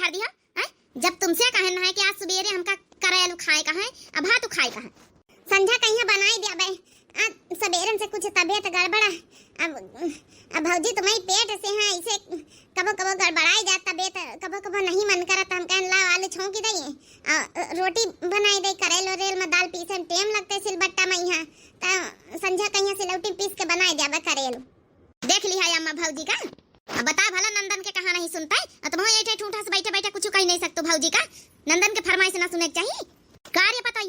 कर दिया है? जब तुमसे कहना है कि आज सवेरे हमका करेलू खाए का है, अब हाँ तू खाए का है। संध्या कहीं बनाई दिया बे, आज सवेरे से कुछ तबीयत गड़बड़ा। अब भौजी तुम्हारी पेट से है, इसे कबो कबो गड़बड़ाई जा तबीयत, कबो कबो नहीं मन करता। हम कहन ला आलू छौंकी दई, रोटी बनाई दई, करेल रेल में दाल पीसे में टाइम लगते सिलबट्टा में यहाँ। तो संध्या कहीं सिलौटी पीस के बनाई दिया करेलू। देख लिया अम्मा भौजी का। अब बता भला नंदन के कहा नहीं सुनता है, तुम ये ठूठा से बैठे बैठे कुछ कह नहीं सकते भौजी का। नंदन के फरमाइश ना सुने चाहिए। कार्य पता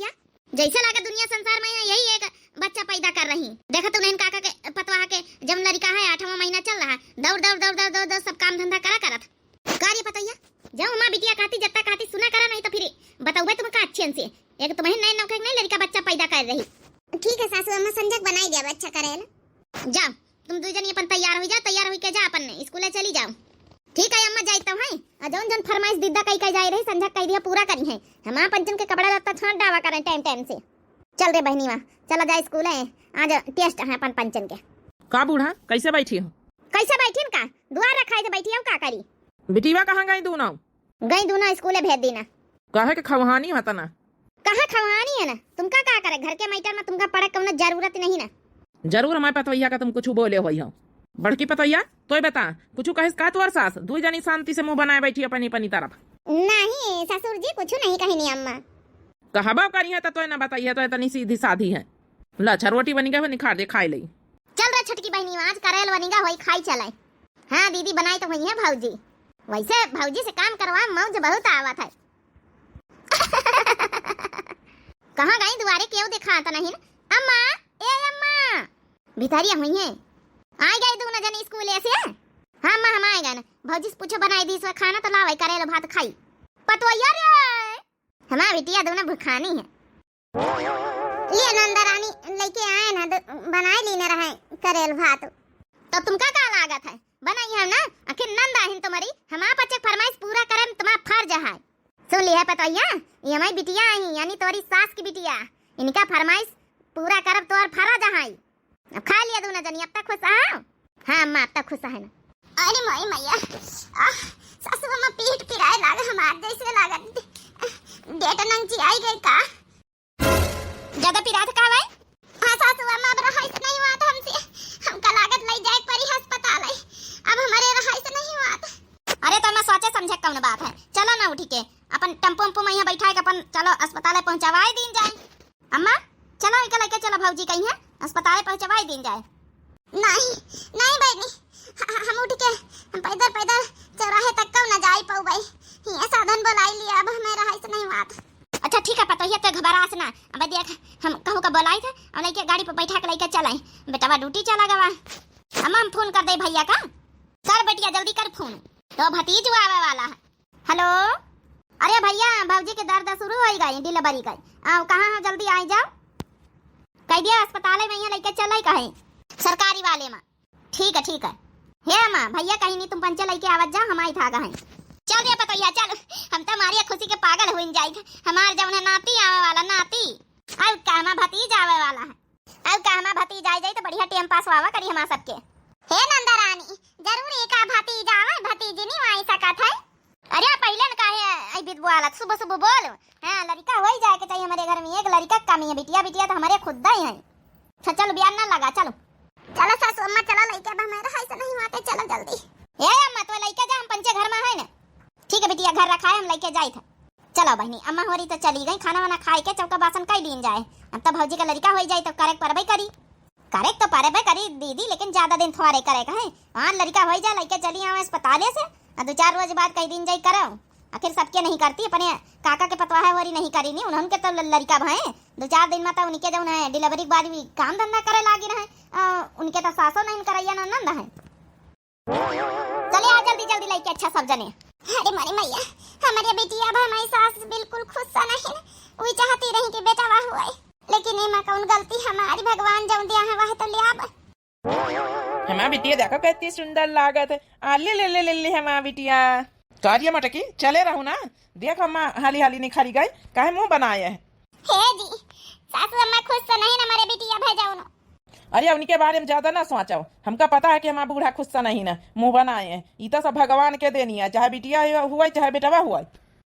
जैसे लगा दुनिया संसार में यही एक बच्चा पैदा कर रही। देखा तूने काका के पतवाह के जब लड़का है 8वां महीना चल रहा है, दौड़ दौड़ दौड़ दौड़ दौड़ सब काम धंधा करा था। कार्य पता जब हमारा बिटिया कहती जब तक कहती सुना करा, नहीं तो फिर बताऊबे तुम का अच्छे से एक तुम्हें नए नौके नहीं लड़का बच्चा पैदा कर रही। ठीक है सासू अम्मा संजक बनाई दिया बच्चा करेला। जाओ तुम दो जनी अपन तैयार हो जा, तैयार होके जा अपन स्कूल चली जाओ। ठीक है अम्मा जाई तो है। जौन जौन फरमाइश दीदा कई कई जाई रही संध्या कई दिया पूरा करी है। हमारा पंचन के कपड़ा लत्ता छांट डावा करें टाइम टाइम से। चल रे बहनी मां चला जा स्कूल है, आज टेस्ट है अपन पंचन के। का बूढ़ा कैसे बैठी हो? कैसे बैठी का दुआर रखाई थे बैठी हो का करी। बिटिया कहाँ गई दूना? गई दूना स्कूल भेज देना। कहे के खवहानी होता ना? कहाँ खवहानी है ना, तुमका का करे घर के मैटर में तुमका पड़े कौन जरूरत नहीं ना। जरूर हमारे पतवैया का तुम कुछ बोले हो। बड़की पतवैया तो बता कुछ कहे का तोर सास दू जनी शांति से मुंह बनाए बैठी अपनी अपनी तरफ। नहीं ससुर जी कुछ नहीं कही नहीं अम्मा। कहबा करी है तो ना बताइए, तो इतनी सीधी साधी है। लच्छा रोटी बनी गई निखार दे खाई ली। चल रे छटकी बहनी आज करेल बनीगा वही खाई चलाए। हाँ दीदी बनाई तो वही है भौजी, वैसे भौजी से काम करवा मौज बहुत आवत है। कहाँ गई दुआरे क्यों दिखाता नहीं ना? अम्मा ए अम्मा भितरिया हुई है, आई गई दोनों जन स्कूल से। हाँ अम्मा हम आए गए ना, भौजी से पूछो बनाई दी सो खाना तो लावे करेलो भात खाई। पतवैया रे हमारा बिटिया दोनों भुखानी है। ये नंदा रानी लेके आए ना बनाए ली ना रहे करेल भात। तो तुमका का लागत है बनाई है ना, आखिर नंदा हिन तुम्हारी हमारा बच्चे फरमाइश पूरा करम तुम्हारा फर्ज है। सुन लिया पतवैया ये हमारी बिटिया आई यानी तुम्हारी सास की बिटिया, इनका फरमाइश पूरा करब तो और फर्ज है। अब खा लिया दोनों जनी, अब तक खुश है? हाँ अम्मा अब तक खुश है ना। अरे माई मैया सासू अम्मा पीठ पिराए लागे हमार जैसे लागत। डेटा नंची आई गई का ज्यादा पिरात का भाई? हाँ सासू अम्मा अब रहाई से नहीं हुआ था हमसे, हमका लागत ले जाए परी अस्पताल है, अब हमारे रहाई से नहीं हुआ था। अरे तो मैं सोचे समझे कौन बात है, चलो ना उठी के अपन टेम्पो में यहाँ बैठा के अपन चलो अस्पताल पहुँचवाई दिन जाए। अम्मा चलो इनका लेके चलो भौजी कहीं है अस्पताल पहुँचवाई दिन जाए। नहीं नहीं बहनी हम उठ के हम पैदल पैदल चौराहे तक क्यों न जाई पाऊ भाई, ये साधन बोलाई लिया अब हमें रहाई से नहीं हुआ था। अच्छा ठीक है पता है तो घबरास ना, अब देख हम कहूँ का बोलाई था और लेके गाड़ी पर बैठा के लेके चलाए बेटा ड्यूटी चला गवा। अम्मा हम फोन कर दे भैया का, कर बेटिया जल्दी कर फोन, तो भतीज आवे वाला है। हेलो अरे भैया भौजी के दर्द शुरू हो गई डिलीवरी का, आओ कहाँ हो जल्दी आ जाओ, कह दिया अस्पताल में यहाँ लेके चल कहे सरकारी वाले में। ठीक है हे अम्मा भैया कहीं नहीं तुम पंचे लेके आवत जा, हम आई था गए। चल रे पतैया चल, हम तो हमारी खुशी के पागल हो जाए। हमार जब नाती आवे वाला नाती अब का हमारा भतीज आवे वाला है, अब का हमारा भतीज आ जाए तो बढ़िया टाइम पास हुआ करी हमारा सबके। हे नंदा रानी जरूर एक भतीज आवे भतीजी नहीं आई सकत है। अरे पहले न कहे आई विधवा वाला सुबह सुबह बोल, हां लड़का हो ही जाए के चाहिए हमारे घर में, एक लड़का कमी है, बिटिया बिटिया तो हमारे खुद ही है। चलो बियान ना लगा, चलो चलो सासू अम्मा चलो लइका बा मेरा हाई से नहीं आते, चलो जल्दी। ए अम्मा तो लइका जा हम पंचे घर में है ना। ठीक है बिटिया घर रखा है हम लेके जाई था। चलो बहनी अम्मा होरी तो चली गई, खाना वाना खाए के चौका बासन कई दिन जाए। अब तो भौजी का लड़का हो जाए तो करेक्ट परबे करी, करेक्ट तो परबे करी दीदी, लेकिन ज्यादा दिन थोड़े करे का है। वहां लड़का हो जाए लेके चली आवे अस्पताल से, 2-4 रोज बाद कई दिन जाई करो। आखिर सबके नहीं करती, अपने काका के पतवाह होरी नहीं करी नहीं, उन्होंने के तो लड़का भाई 2-4 दिन में तो उनके जो है डिलीवरी के बाद भी काम धंधा करे लागी रहे, उनके तो सासो नहीं करैया नंद है। चले आ जल्दी जल्दी लेके अच्छा सब जने। अरे मारी मैया हमारे बेटिया अब हमारी सास बिल्कुल खुश सा नहीं, वही चाहती रही कि बेटा वाह हुआ, लेकिन एमा कौन गलती हमारी, भगवान जब दिया है वह तो ले आब। हमारा बिटिया देखो कितनी सुंदर लागत है, आ ले ले ले ले ले हमारा बिटिया। कार्य मटकी चले रहू ना, देख अम्मा हाली हाली नहीं खाली गए काहे मुंह बनाए है। हे जी सासू अम्मा खुश तो नहीं ना हमारे बिटिया भेजाओ ना। अरे उनके बारे में ज्यादा ना सोचो, हमका पता है कि हमारा बूढ़ा खुद सा नहीं ना मुंह बनाए हैं। ये तो सब भगवान के देनी है, चाहे बिटिया हुआ चाहे बेटवा हुआ।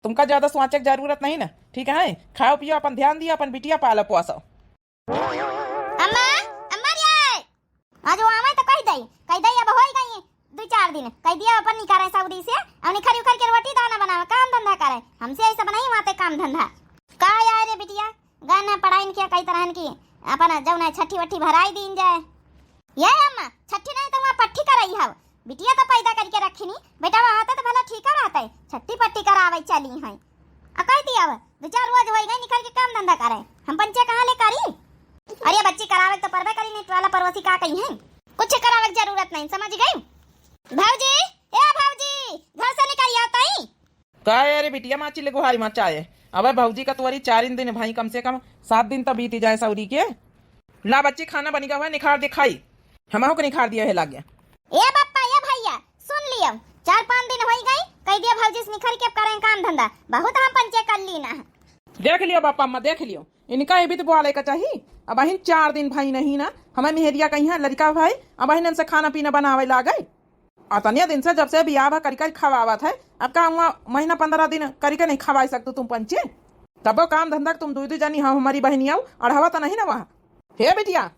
तुमका ज्यादा सोचे की जरूरत नहीं ना, ठीक है? खाओ पियो, अपन ध्यान दिया, अपन बिटिया पालो पोसो। अम्मा अम्मा रे आज वो आवे तो कह दई अब होई गई 2-4 दिन कह दिया अपन नहीं करे सऊदी से और निखरी उखर के रोटी दाना बनावे काम धंधा करे, हमसे ऐसा बनाई वाते काम धंधा का यार रे बिटिया गाना पढ़ाई किया कई तरह की अपन जौना छठी वठी भराई दीन जाए। ये अम्मा छठी नहीं तो वहां पट्टी कराई हव, बिटिया तो पैदा करके रखी नी, बेटा वहां तो भला ठीक रहता है, छठी पट्टी करावे चली है अकई दिया 2-4 रोज होई गई निखर के काम धंधा करे, हम पंचे कहां ले करी? अरे बच्ची करावे तो परबे करी नहीं, वाला परवसी का कही है, कुछ करावे की जरूरत नहीं, समझ गई? भाऊजी ए भाऊजी घर से निकल आता ही का अरे बिटिया माची ले गुहारी मचा है। अब भाऊजी का तुम्हारी 4 दिन भाई, कम से कम 7 दिन तो बीती जाए सऊरी के। ला बच्ची खाना बनी हुआ निखार दिखाई, हमारे को निखार दिया है लाग गया। ए बप्पा ये भैया सुन लियो 4-5 दिन हो गई कह दिया भाऊजी से निखर के करें काम धंधा, बहुत हम पंचे कर ली ना। देख लियो बापा अम्मा देख लियो, इनका ये भी तो बुआ लेकर चाहिए। अब अहिन 4 दिन भाई नहीं ना, हमें मेहरिया कहीं है लड़का भाई, अब अहिन से खाना पीना बनावे ला गए। अतनिया दिन से जब से बियाह करी खवावत है, अब का महीना 15 दिन करके नहीं खवाई सकते तुम पंचे, तब काम धंधा तुम 2 जानी हम हमारी बहनी आओ अढ़ावा तो नहीं ना वहाँ। हे बेटिया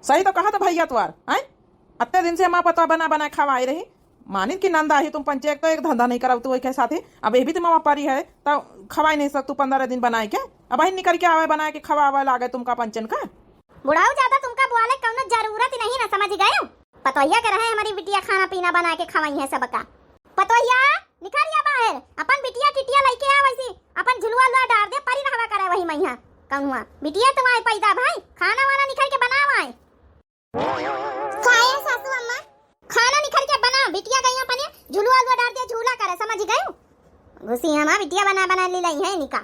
सही तो कहा था भैया तुम्हार आए, अत्ते दिन से हमारा पता बना खवाई रही, मानित की नंदा ही तुम पंचे एक तो एक धंधा नहीं कराओ तो वही के साथ ही, अब ये भी तो मामा पारी है तो खवाई नहीं सकतू 15 दिन बनाए के, अब अहिन निकल के आवे बनाए के खवावा लागे तुमका पंचन का। बुढ़ाऊ ज्यादा तुमका बुआले कौनो जरूरत ही नहीं ना, समझ गए? पतोहिया के रहे हमारी बिटिया खाना पीना बना के खवाई है सबका। पतोहिया निकलिया बाहर, अपन बिटिया टिटिया लेके आ वैसी अपन झुलवा ला डाल दे परी रहवा करे वही मैया कहूआ बिटिया तुम्हारे पैदा भाई खाना वाना निकल के बनावाए खाए सासू अम्मा, खाना निकल के बना बिटिया गई अपने झुलवा ला डाल दे झूला करे, समझ गए? घुसी हमा बिटिया बना ले लई है निका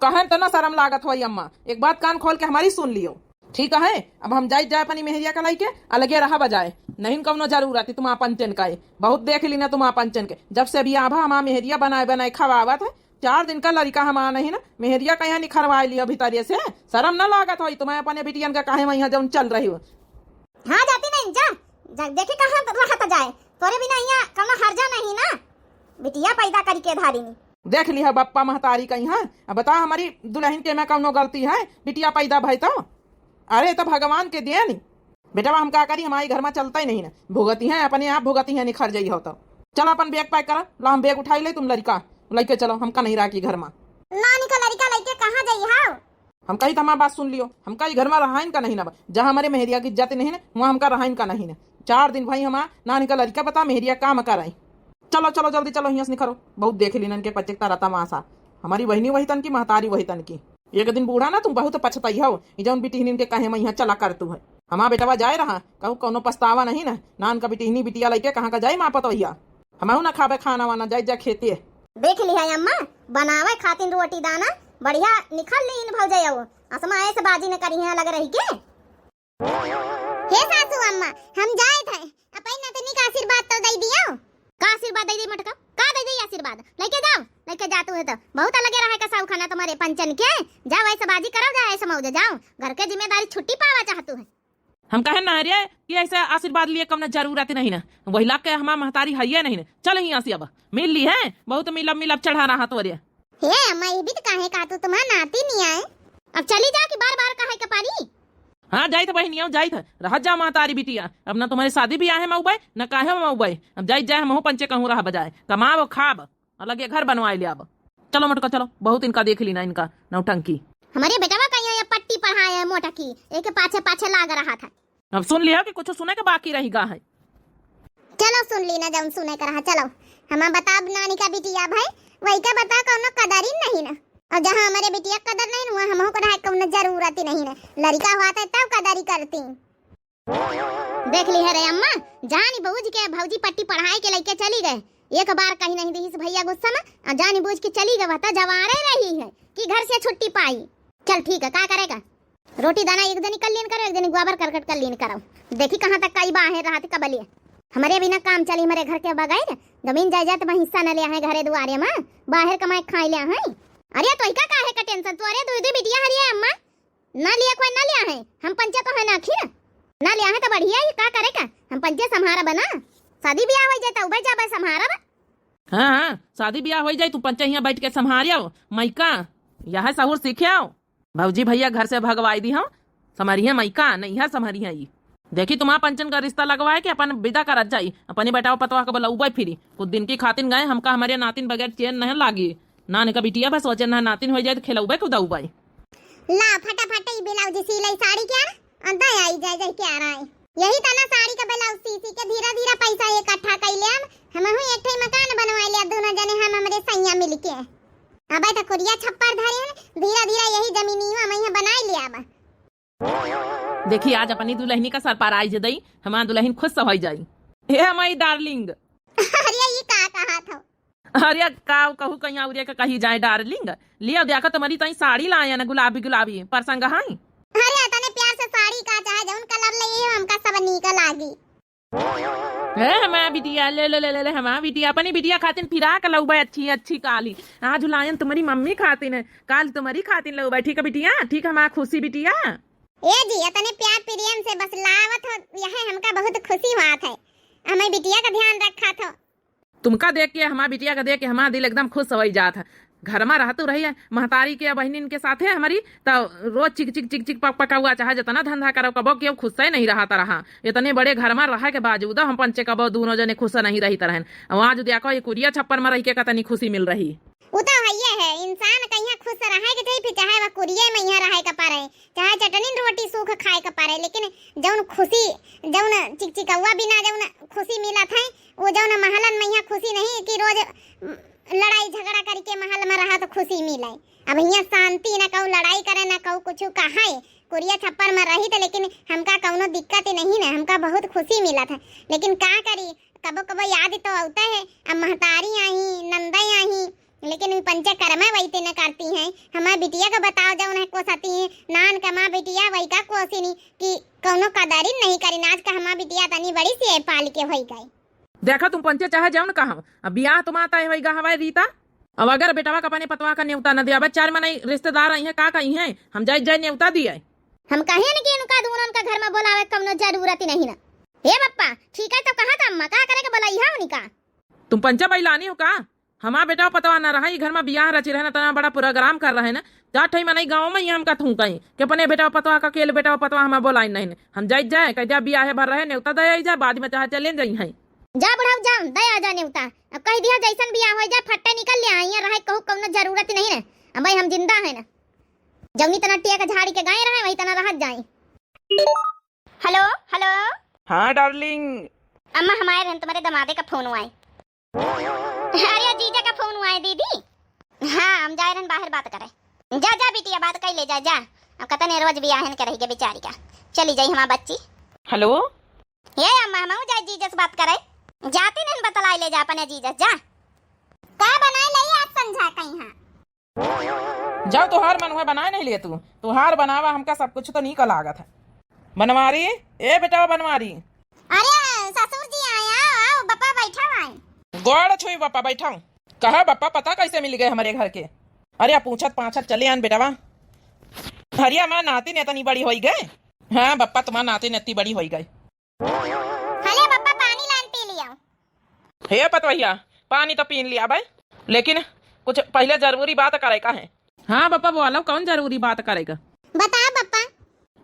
कहन तो ना शर्म लागत हो अम्मा, एक बात कान खोल के हमारी सुन लियो, ठीक है? अब हम जाए अपनी मेहरिया का लाइके अलगे रहा बजाए, नहीं कौनो जरूरत है तुम पंचन का, बहुत देख ली ना तुम पंचन के, जब से अभी आभा हमारा मेहरिया बनाए खवावत है, 4 दिन का लड़का हमारा नहीं ना, मेहरिया का यहाँ निखरवा लिया भीतरिया से, शर्म ना लागत हो तुम्हें अपने बिटियन का काहे वहाँ जब चल रही हो। हाँ जाती नहीं जा देखे कहाँ रहा जाए, तोरे बिना यहाँ कौनो हर्जा नहीं ना, बिटिया पैदा करके धारी नहीं देख लिया बप्पा महतारी का यहाँ, अब बता हमारी दुल्हन के में कौनो गलती है, बिटिया पैदा भाई तो अरे तो भगवान के दिया नहीं बेटा, हम क्या करी, हमारे घर में चलता ही नहीं ना, भुगती है अपने आप भुगती है निखर जाई हो तो। चलो अपन बैग पैक करा, ला हम बैग उठाई ले, तुम लड़का लेके चलो, हमका नहीं रहा की घर में नानी का लड़का लेके कहाँ जाई हां? हम कही तो हमारी बात सुन लियो, हमका ये घर में रहाइन का नहीं ना, जहाँ हमारे मेहरिया की इज्जत नहीं ना वहाँ हमका रहाइन का नहीं ना। 4 दिन भाई हमारा नानी का लड़का बता मेहरिया काम कराई, चलो चलो जल्दी चलो यहाँ से निखरो, बहुत देख ली नन के पचकता रहता मासा, हमारी बहनी वही तन की महतारी वही तन की, एक दिन बूढ़ा ना तुम बहुत पछताई हो, जौन बिटिहनी के कहे मैं यहाँ चला कर तू है, हमारा बेटवा जाए रहा कहूँ कोनो पछतावा नहीं ना, नान का बिटिहनी बिटिया लेके कहाँ का जाए माँ पतोहिया, हमाऊ ना खावे खाना वाना जाए खेते। देख लिया अम्मा बनावे खातिर रोटी दाना बढ़िया निखल ली इन भौजाई असमा ऐसे बाजी न करी है लग रही के। हे सासू अम्मा हम जाए थे अपन नतनी का आशीर्वाद तो दे दियो, का आशीर्वाद दे दी मटका का दे दी आशीर्वाद, लेके जातू है तो बहुत लगे रहा का खाना तुम्हारे पंचन के, जाओ ऐसे बाजी करो, जाओ ऐसे मौज जाओ, घर के जिम्मेदारी छुट्टी पावा चाहतू है। हम कहे ना अरे कि ऐसे आशीर्वाद लिए कम जरूरत नहीं ना, वही लाख के हमारा महतारी है नहीं ना, चल यहाँ से अब मिल ली है, बहुत मिलब चढ़ा रहा तो अरे। हे अम्मा ये भी तो काहे का तू तुम्हारा नाती नहीं आए, अब चली जा कि बार-बार काहे का पारी। हाँ जाई तो बहनिया जाई था रह जा महतारी बिटिया, अब ना तुम्हारी शादी भी आए मऊ बाई न काहे मऊ बाई, अब जाई जाए हम पंचे कहूँ रहा बजाए, कमाब खाब अलग घर बनवाए लिया। अब चलो मटका चलो, बहुत इनका देख ली ना इनका नौटंकी। हमारे बेटा कहीं ये पट्टी पढ़ाया मोटा की एक पाछे पाछे लाग रहा था, अब सुन लिया कि कुछ सुने के बाकी रही गा है। चलो सुन ली ना जब सुने कर रहा, चलो हम बता नानी का बिटिया भाई वही का बता कौनो कदर ही नहीं ना, और जहाँ हमारे बिटिया कदर नहीं वहाँ हमको को रहा कौनो जरूरत ही नहीं ना, लड़का हुआ था तब कदर ही करती। देख ली है रे अम्मा जानी बूझ के भौजी पट्टी पढ़ाई के लेके चली गए, एक बार कहीं नहीं दी भैया गुस्सा में जानी बूझ के चली गई, तो जवारे रही है कि घर से छुट्टी पाई। चल ठीक है, क्या करेगा, रोटी दाना एक दिन कल लीन करो, एक दिन गोबर करकट कल लीन करो, देखी कहाँ तक कई बाहर रहा थी कबलिया, हमारे बिना काम चली, हमारे घर के बगैर जमीन जायदाद में हिस्सा न लिया है, घरे दुआरे में बाहर कमाए खाई लिया है। अरे तो का काहे का टेंशन, तो अरे दूध बिटिया हरी है अम्मा, ना लिया कोई ना लिया है, हम पंचे तो है ना आखिर। ना लिया है तो बढ़िया ही का करे का हम पंचे संहारा बना शादी ब्याह हो जाए तो उबे जाबे संहारा बा। हाँ हाँ शादी ब्याह हो जाए तू पंचे यहाँ बैठ के संभारिया मैका यह सहूर सीखे भौजी भैया घर से भगवाई दी हूँ समरिया मैका नहीं है समरिया ये देखी तुम्हारा पंचन का रिश्ता लगवाए कि अपन विदा करत जाई अपनी बेटाओ पतवा के बोला उबे फिरी कुछ दिन की खातिन गए हमका हमारे नातिन बगैर चैन नहीं लागी नान का बिटिया बस सोचे ना नातिन हो जाए तो खेला उबे खुदा उबे ला फटाफट ही ब्लाउज सिलाई साड़ी क्या अंदर आई जाए जाए क्या रहा है यही तना साड़ी का ब्लाउज सी के धीरे धीरे पैसा इकट्ठा कर ले हम हूं एक ठे मकान बनवा लिया दोनों जने हम हमरे सैया मिलके अबे तो कुरिया छप्पर धरे हैं धीरे धीरे यही जमीनिया मैं बना लिया अब देखी आज अपनी दुल्हनी का सरप्राइज दई हमारा दुल्हन खुश हो जाई हे हमारी डार्लिंग अरे ये का कहा था अरे का कहू कहीं और का कही जाए डार्लिंग लिया देखा तुम्हारी तई साड़ी लाया ना गुलाबी गुलाबी परसंग हाई अरे तने प्यार से साड़ी का चाहे जौन कलर ले हमका सब नीक लागी है हमारा बिटिया ले ले ले ले हमारा बिटिया अपनी बिटिया खातिन फिरा के लउबे अच्छी अच्छी काली आज लायन तुम्हारी मम्मी खातिन है काल तुम्हारी खातिन लउबे ठीक है बिटिया ठीक है हमारा खुशी बिटिया ए जी तने प्यार प्रेम से बस लावत हो यह हमका बहुत खुशी बात है हमें बिटिया का ध्यान रखा था तुमका देख के हमारा बिटिया का देख के हमारा दिल एकदम खुश हो जात है घर में रहतु रही है महतारी के बहनिन के साथ है हमारी तो रोज चिक चिक चिक चिक पक पका हुआ चाहे जितना धंधा करो कबो के खुश ही नहीं रहा रहा इतने बड़े घर में रहा के बावजूद हम पंचे कबो दोनों जने खुश नहीं रही तरह वहाँ जो देखो ये कुरिया छप्पर में रह के कतनी खुशी मिल रही वो तो है इंसान कहीं खुश रहे के चाहिए चाहे वह कुरिया में यहाँ रहे का पारे चाहे चटनी रोटी सूख खाए का पारे लेकिन जौन खुशी जौन चिकचिकवा बिना जौन खुशी मिला था वो जौन महलन में यहाँ खुशी नहीं कि रोज लड़ाई झगड़ा करके महल में रहा तो खुशी मिले अब यहाँ शांति न कहूँ लड़ाई करे न कहूँ कुछ कहा कुरिया छप्पर में रही तो लेकिन हमका कौनो दिक्कत नहीं ना हमका बहुत खुशी मिला था लेकिन का करी कबो कबो याद तो आता है अब महतारी आई नंदा आई लेकिन पंचे कर्म वही न करती हैं हमारा बिटिया का बताओ जाओ ना कोसती है नान का माँ बिटिया वही का कोसी नहीं कि कौनो कदारी नहीं करी आज का हमारा बिटिया तनी बड़ी सी पाल के होई गई देखा तुम पंचे चाहे जाओ ना कहा अब ब्याह तुम आता है वही हवाई रीता अब अगर बेटावा का अपने पतवा का न्योता न दिया चार में नहीं रिश्तेदार आई है का कही है हम जाए जाए न्योता दिए हम कहे न कि इनका दूर उनका घर में बोलावे कौनो जरूरत ही नहीं ना हे बप्पा ठीक है तो कहा था अम्मा का करे के बोलाई है उनका तुम पंचा बैलानी हो का हमारा बेटा पतवा न रहा घर में ब्याह रची रहे ना तना बड़ा प्रोग्राम कर रहे ना जाट ठई मनाई गाँव में ही हम का थू कहीं कि अपने बेटा पतवा का केल बेटा पतवा हमें बोलाई नहीं हम जाए जाए कह दिया ब्याह भर रहे न्योता दे जाए बाद में चाहे चले जाई है जा बुढ़ाऊ जाओ दया जा न्योता अब कह दिया जैसन ब्याह हो जाए फट्टे निकल ले आई रहे कहू कौनो जरूरत नहीं है अब भाई हम जिंदा है ना जवनी तना टिया का झाड़ी के गाय रहे वही तना रहत जाए हेलो हेलो हाँ डार्लिंग अम्मा हमारे रहन तुम्हारे दमादे का फोन हुआ है अरे जीजा का फोन हुआ है दीदी हाँ हम जा रहे बाहर बात करे जा जा बिटिया बात कर ले जा जा अब कतने ने रोज ब्याह है करेगी बेचारी का चली जाई हमारा बच्ची हेलो ये अम्मा हम जा जीजा से बात करे जाती नहीं बतलाई ले जा अपने जीजा जा का बनाए ले आज समझा कहीं हां जाओ तुहार मन हुआ बनाए नहीं लिए तू तुहार बनावा हमका सब कुछ तो नहीं का लागत है बनवारी ए बेटा बनवारी अरे ससुर जी आया आओ पापा बैठा है गोड़ छुई पापा बैठा कहा पापा पता कैसे मिल गए हमारे घर के अरे पूछत पाछत चले आन बेटावा हरिया माँ नाती ने इतनी बड़ी हो गए हाँ बप्पा तुम्हारा नाती ने इतनी बड़ी हो गई हले पापा पानी लान पी लिया हे पतवैया पानी तो पीन लिया भाई लेकिन कुछ पहले जरूरी बात करे का है हाँ बप्पा बोलो कौन जरूरी बात करेगा बता पापा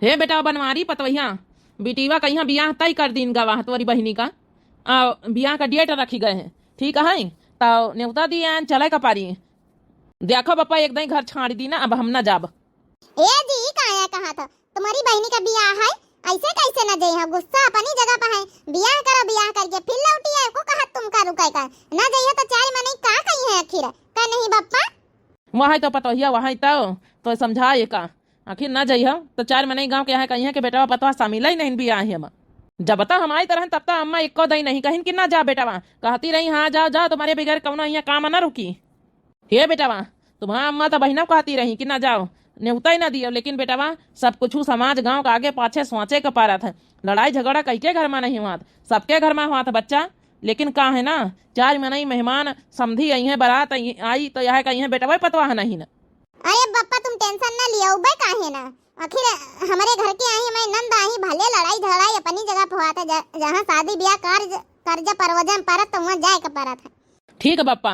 हे बेटा बनवारी पतवैया बेटीवा कहीं ब्याह तय कर दीन गवाह तुम्हारी बहनी का ब्याह का डेट रखी गए हैं ठीक है तो न्योता दिए चले का पारी देखो बप्पा एक दिन घर छाड़ दी ना अब हम न जाब ए जी काया कहा था तुम्हारी बहनी का ब्याह है ऐसे कैसे न जाई है गुस्सा अपनी जगह पे है ब्याह करो ब्याह करके फिर लौटी है को कहा तुम का रुके का न जाइए तो चाय मने का कही है आखिर का नहीं बप्पा वहाँ तो पतवैया वहाँ तो समझाए का आखिर न जाइए तो चार महीने गाँव के यहाँ कहीं है कि बेटा पतवा शामिल ही नहीं ब्याह है जब बता हमारी तरह तब तक अम्मा एक दही नहीं कहीं कि ना जा बेटा वहाँ कहती रही हाँ जाओ जाओ तुम्हारे बगैर कौन यहाँ काम न रुकी हे बेटा वहाँ तुम्हारा अम्मा तो बहना कहती रही कि ना जाओ न्योता ही ना दियो लेकिन बेटा वहाँ सब कुछ समाज गांव का आगे पाछे सोचे का पा रहा था लड़ाई झगड़ा कई के घर में नहीं हुआ था सबके घर में हुआ था बच्चा लेकिन का है ना चार महीने मेहमान समझी आई है बारात आई तो यह कहीं है बेटा वही पतवा है नहीं ना अरे बप्पा तुम टेंशन ना लिया उबे काहे ना आखिर हमारे घर के आई मैं नंद आई भले लड़ाई झगड़ाई अपनी जगह पे हुआ था जहाँ शादी ब्याह कर्ज परवजन परत तो वहाँ जाए का परत है। ठीक है बापा,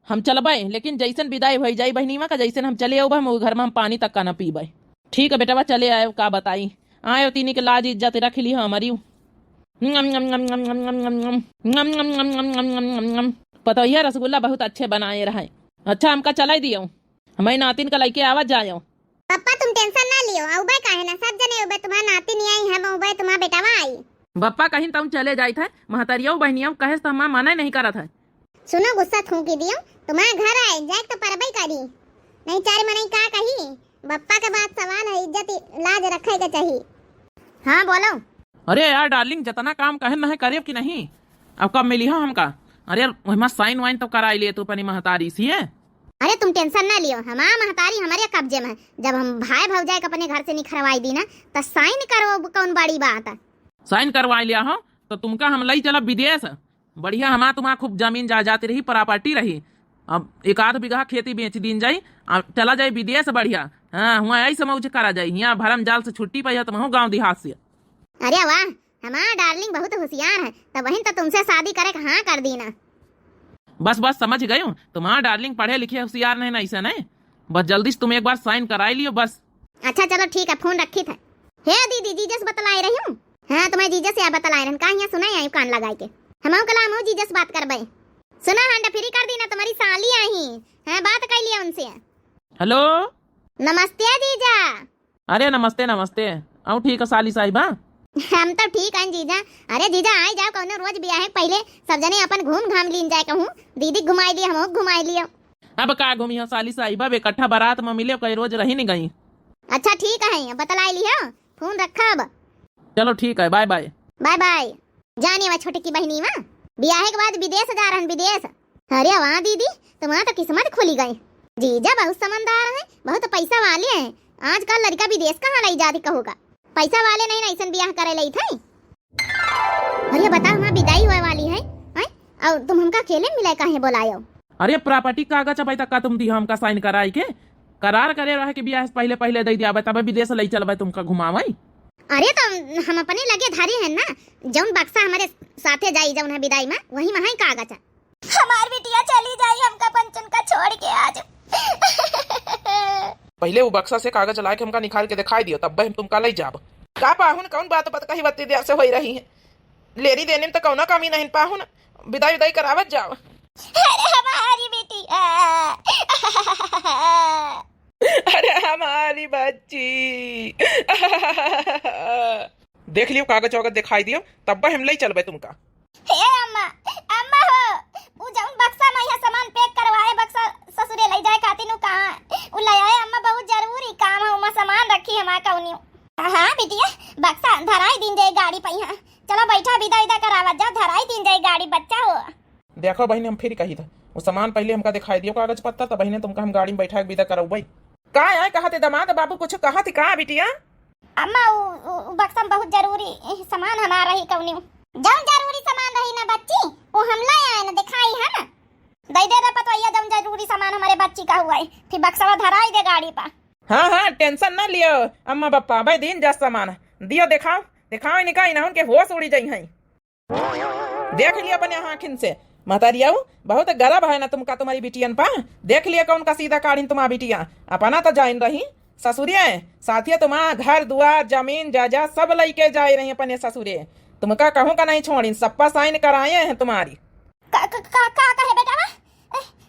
हम चलबे, लेकिन जैसन विदाई भई जाई बहनीमा का जैसन हम चले अब हम घर में हम पानी तक का न पीबे। ठीक है बेटा, चले आए का बताई, आए तीनी के लाज इज्जत रख ली हमारी। पता है रसगुल्ला बहुत अच्छे बनाए रहे। अच्छा हमका चला दियो, हमारी नातिन का लेके आवाज जाओ। पापा तुम टेंशन ना लियो, औबे काहे ना, सब जने औबे, तुम्हारा नाती नहीं आई है, औबे तुम्हारा बेटावा आई। बप्पा कहीं तुम चले जाए थे महतरिया बहनिया कहे तो हम मना नहीं करा था। सुनो गुस्सा थूकी दियो, तुम्हारा घर आए जाए तो परबई करी, नहीं चार मनाई का कही। बप्पा के बाद सवाल है, इज्जत लाज रखे के चाहिए। हाँ बोलो। अरे यार डार्लिंग, जितना काम कहे न है करे कि नहीं, अब कब मिली हो हमका? अरे वही साइन वाइन तो कराई लिए तू अपनी महतारी सी है। अरे तुम टेंशन ना लियो, हमारा महतारी हमारे कब्जे में है। जब हम भाई भौजाई अपने घर से निखरवाई दी ना तो साइन करो, कौन बड़ी बात है। साइन करवा लिया हो तो तुमका हम लई चला विदेश, बढ़िया हमारा तुम्हारा खूब जमीन जायदाद रही, प्रॉपर्टी रही। अब 1 आध बीघा खेती बेच दिन जाई, चला जाए विदेश बढ़िया। हाँ हुआ ऐसे मौज करा जाए, यहाँ भरम जाल से छुट्टी पाई तो गाँव देहात से। अरे वाह, हमारा डार्लिंग बहुत होशियार है, तो वही तो तुमसे शादी करे हाँ कर दी ना। बस बस समझ गई हूँ, तुम्हारा डार्लिंग पढ़े लिखे होशियार नहीं ना, ऐसा नहीं। बस जल्दी से तुम एक बार साइन कराई लियो बस। अच्छा चलो ठीक है, फोन रखी था। हे दीदी जीजस बतलाई रही हूँ। हाँ तुम्हें जीजस या बतलाई रही कहा, यहाँ सुना आई कान लगाई के हम कलाम हो जीजस बात कर बे। सुना हंडा फ्री कर दी ना, तुम्हारी साली आई है, बात कर लिया उनसे। हेलो नमस्ते जीजा। अरे नमस्ते नमस्ते, आओ ठीक है साली साहिबा। हम तो ठीक है जीजा। अरे जीजा आई जाओ, कौनो रोज बिया है, पहले सब जने अपन घूम घाम लीन जाए कहूँ, दीदी घुमाई लिया हम घुमाई लियो। अब का घूमी हो साली साहिबा, इकट्ठा बारात में मिले, कई रोज रही नहीं गई। अच्छा ठीक है, बतलाई लियो, फोन रखा अब। चलो ठीक है, बाय बाय। Bye bye. जानी वह छोटी की बहनी वहाँ बियाह के बाद विदेश जा रहे विदेश। अरे वाह दीदी, तुम्हारा तो किस्मत खुली गई। जीजा बहुत समझदार है, बहुत पैसा वाले हैं। आजकल लड़का विदेश कहाँ लाई जाती कहूँगा, पैसा वाले नहीं ना ऐसा ब्याह करे लाई थे। अरे बता हमारी विदाई हुए वाली है और तुम हमका अकेले मिले काहे बोलायो? अरे प्रॉपर्टी कागज अब तक का तुम दिया हमका साइन कराई के, करार करे रहे कि ब्याह पहले पहले दे दिया, तब विदेश ले चलबे तुमका घुमावई। अरे तो हम अपने लगे धारी है ना, जौन बक्सा हमारे साथे जाई जौन है विदाई में, वही में है कागज। हमार बिटिया चली जाई हमका पंचन का छोड़ के आज। पहले वो बक्सा से कागज ला के हमका निकाल के दिखाई दियो, तब हम तुमका ले जाब। का पाहुन कौन बात पत कही बत्ती देर से होई रही है, लेरी देने में तो कौना कमी नहीं पाहुन, विदाई विदाई करावत जाओ। अरे हमारी बिटिया। अरे हमारी बच्ची। देख लियो कागज वागज दिखाई दियो, तब हम ले चलबे तुमका। हे अम्मा, अम्मा हो, उ जौन बक्सा में यह सामान पैक करवाए, बक्सा ससुरे ले जाए खातिर नु कहां उ ले आए अम्मा, बहुत जरूरी काम है, उमा सामान रखी है मां कौनी। हां बिटिया, बक्सा धराई दिन जाए गाड़ी पे, यहां चलो बैठा, विदा विदा करावा जा, धराई दिन जाए गाड़ी, बच्चा हो। देखो बहन, हम फिर कही था वो सामान पहले हमका दिखाई दियो कागज पत्तर, तब बहने तुमका हम गाड़ी में बैठा के विदा करौबई। का आए कहते दमाद बाबू कुछ कहा थी का बिटिया? अम्मा उ बक्सा में बहुत जरूरी सामान हमारा ही कौनी, जौन जरूरी सामान रही ना बच्ची वो हम ले आए ना, दिखाई है ना, दे दे रे पतोइया जौन जरूरी सामान हमारे बच्ची का हुआ है, फिर बक्सा धराई दे गाड़ी पर। हाँ हाँ टेंशन ना लियो अम्मा बापा, भाई दिन जा सामान दियो, दिखाओ दिखाओ, निकाई ना उनके होश उड़ी जाई है। देख लिया अपने आँखिन से महतारिया, बहुत गरब है ना तुमका तुम्हारी बिटियन पा, देख लिया कौन का सीधा काढ़ी तुम्हारा बिटिया, अपना तो जाइन रही ससुरे, साथिया तुम्हारा घर दुआर जमीन जायदाद सब लेके जाए रही अपने ससुरे, तुमका कहूँ का नहीं छोड़ी, सबका साइन कराए हैं तुम्हारी। का कहे बेटा?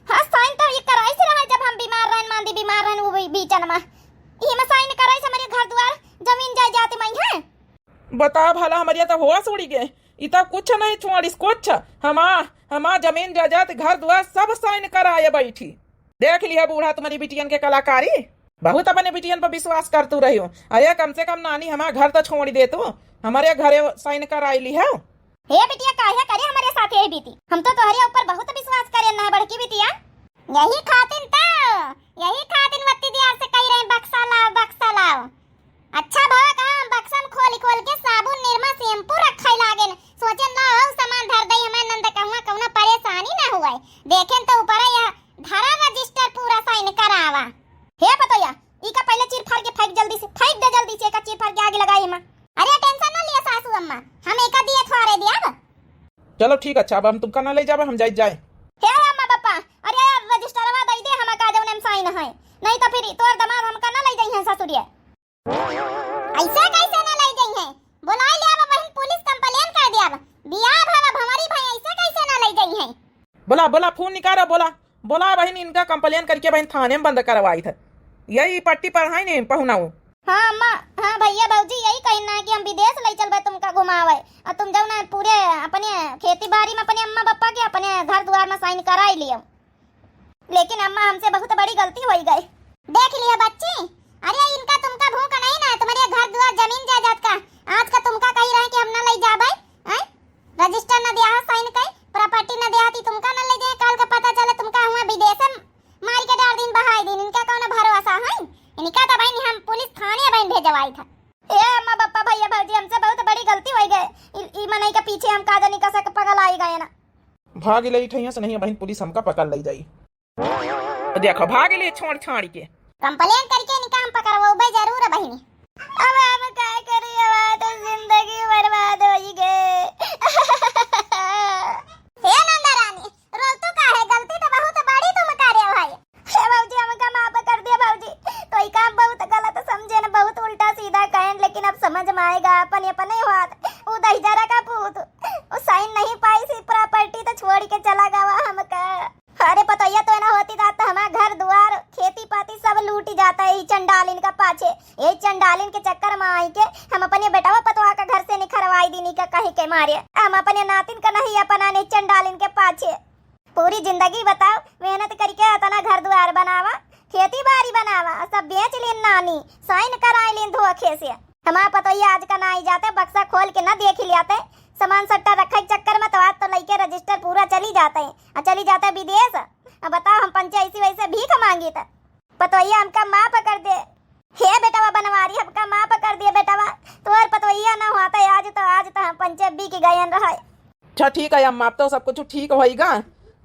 हां साइन तो ये कराई से रहा जब हम बीमार रहन, मांदी बीमार रहन, वो बीचन में ई में साइन कराई से हमारे घर द्वार जमीन जायदाद में है। बता भला हमारी तो होश उड़ी गए, इतना कुछ नहीं छोड़ी, कुछ हमा जमीन जायदाद घर द्वार सब साइन कराए बैठी। देख लिया बूढ़ा तुम्हारी बिटियन के कलाकारी, बहुत अपने बिटियन पर विश्वास कर तू रही हो। अरे कम से कम नानी हमारा घर तो छोड़ दे तू, हमारे घरे साइन कराई ली है। हे बिटिया काहे करे हमारे साथ ये बीती, हम तो तोहरे ऊपर बहुत विश्वास करे ना बड़की बिटिया, यही खातिन वत्ती दिया से कह रहे बक्सा लाओ। अच्छा भाव का बक्सा में खोल के साबुन निरमा शैम्पू रखै लागे, सोचन ला हो सामान धर दई, हमार नंद कहवा कौनो परेशानी ना हुए, देखें तो ऊपर यह धारा रजिस्टर पूरा साइन करावा। हे पतोया इका पहले चीर फाड़ के फेंक जल्दी से, फेंक दे जल्दी से, एका चीर फाड़ के आगे लगाई एमा। अरे टेंशन ना लिया सासू अम्मा, हम एका दिए थोड़े दिया। चलो ठीक अच्छा, अब हम तुमका ना ले जाबे, हम जाए। हे अम्मा पापा, अरे यार रजिस्टरवा दई दे हम का जौन साइन है, नहीं तो फिर तोर दामाद हमका ना ले जाई है ससुरिया। ऐसा कैसे ना ले जाई है? बुला ले अब बहन, पुलिस कंप्लेन कर दिया। बियाह भाव हमारी भाई, ऐसा कैसे ना ले जाई है? बोला फोन निकाला, बोला बहन, इनका कंप्लेन करके बहन थाने में बंद करवाई था। यही पट्टी पर है नहीं पहुनाऊ। हाँ अम्मा, हाँ भैया भाऊजी, यही कहना है कि हम विदेश ले चलबे तुमका घुमावे, और तुम जाओ ना पूरे अपने खेती बाड़ी में अपने अम्मा पापा के अपने घर द्वार में साइन कराई लियो। लेकिन अम्मा हमसे बहुत बड़ी गलती हो गई। देख लिया बच्ची, अरे इनका तुमका भूख नहीं ना, तुम्हारे घर द्वार जमीन जायदाद का आज का तुमका कही रहे कि हम ना ले जाबे, हैं? रजिस्टर ना दिया साइन कई, प्रॉपर्टी ना दिया थी तुमका ना ले जाए, कल का पता चले तुमका हुआ विदेश में मार के डाल दिन बहाई दिन, इनका कौन भरोसा है? इनका तो भाई हम पुलिस थाने बहन भेजवाई था। ए अम्मा पापा भैया भाजी, हमसे बहुत बड़ी गलती हो गई। ई मनई के पीछे हम काजा निका से पगल आई गए ना। भाग ले ठैया से नहीं बहन, पुलिस हमका पकड़ ले जाई। देखो भाग ले छोड़ छाड़ के, कंप्लेन करके निकाम पकड़वाओ जरूर है बहनी। अब हम क्या करी, अब तो जिंदगी बर्बाद हो गई। हे नंदा रानी, रो तो का है, गलती तो बहुत बड़ी तुम करे हो भाई। हे बाबूजी, हमका माफ कर दिया बाबूजी, तो ई काम बहुत गलत समझे ना, बहुत उल्टा सीधा कहें, लेकिन अब समझ में आएगा। अपन ही हाथ वो दहिजरा का पूत, वो साइन नहीं पाई सी प्रॉपर्टी तो छोड़ के चला गवा हमका। अरे पतैया तो ना होती तो हमारा घर द्वार खेती पाती सब लूट जाता है, चंडालिन का पाछे, ये चंडालिन के चक्कर में आई के हम अपने बेटावा पतवा का घर से निखरवाई दीनी का कहे के मारे, हम अपने नातिन का नहीं अपनाने चंडालिन के पाछे। पूरी जिंदगी बताओ मेहनत करके इतना घर द्वार बनावा, खेती बाड़ी बनावा, सब बेच लेन नानी, साइन कराई लेन धोखे से। हमारा पतैया आज का ना आई जाते, बक्सा खोल के ना देख लियाते, सामान सट्टा रखा के चक्कर में तो आज तो लइके रजिस्टर पूरा चली जाते हैं, और चली जाता है विदेश। अब बताओ हम पंचायती वैसे भीख मांगी था, पतोइया हमका माफ कर दे। हे बेटावा बनवारी, हमका माफ कर दिए बेटावा, तोर पतोइया ना हुआ था आज तो हम पंचायत भी की गयन रहा। अच्छा ठीक है अम्मा, अब तो सब कुछ ठीक होएगा।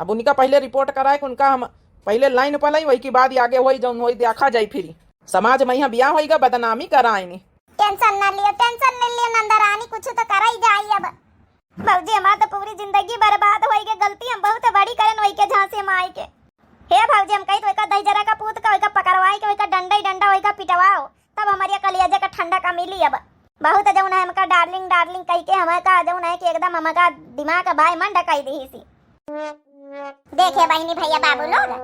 अब उनका पहले रिपोर्ट कराए, उनका हम पहले लाइन पर लाई, वही की बाद आगे वही जौन वही देखा जाए, फिर समाज में यहाँ ब्याह होएगा, बदनामी कराएंगे। टेंशन न लियो नंदा रानी, कुछ तो करा ही जाई। अब बाबूजी हमार तो पूरी जिंदगी बर्बाद होई के, गलती हम बहुत बड़ी करन वही के झांसे में आई के। हे बाबूजी, हम कही तो एका दहिजरा का पूत का एका पकड़वाई के, एका डंडा ही डंडा एका पिटवाओ, तब हमारी कलियाजे का ठंडा का मिली। अब बहुत जौन है हमका डार्लिंग डार्लिंग कह के हमारा जौन है कि एकदम हमारा दिमाग बाय मन डकाई दी सी। देखे बहनी भैया बाबू लोग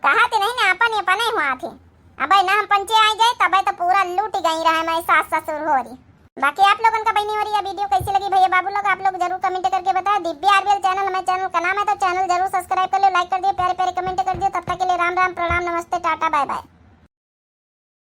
कहा थे नहीं ना, अपन नहीं हुआ थे। अब ना हम पंचे आ गए तब तो पूरा लूट गई रहा है, मैं सास ससुर हो रही। बाकी आप लोगों का बहनी हो रही है वीडियो कैसी लगी भैया बाबू लोग, आप लोग जरूर कमेंट करके बताएं। दिव्या आरबीएल चैनल हमारे चैनल का नाम है, तो चैनल जरूर सब्सक्राइब कर लो, लाइक कर दिए, प्यारे प्यारे कमेंट कर दिए। तब तक के लिए राम राम, प्रणाम, नमस्ते, टाटा, बाय बाय।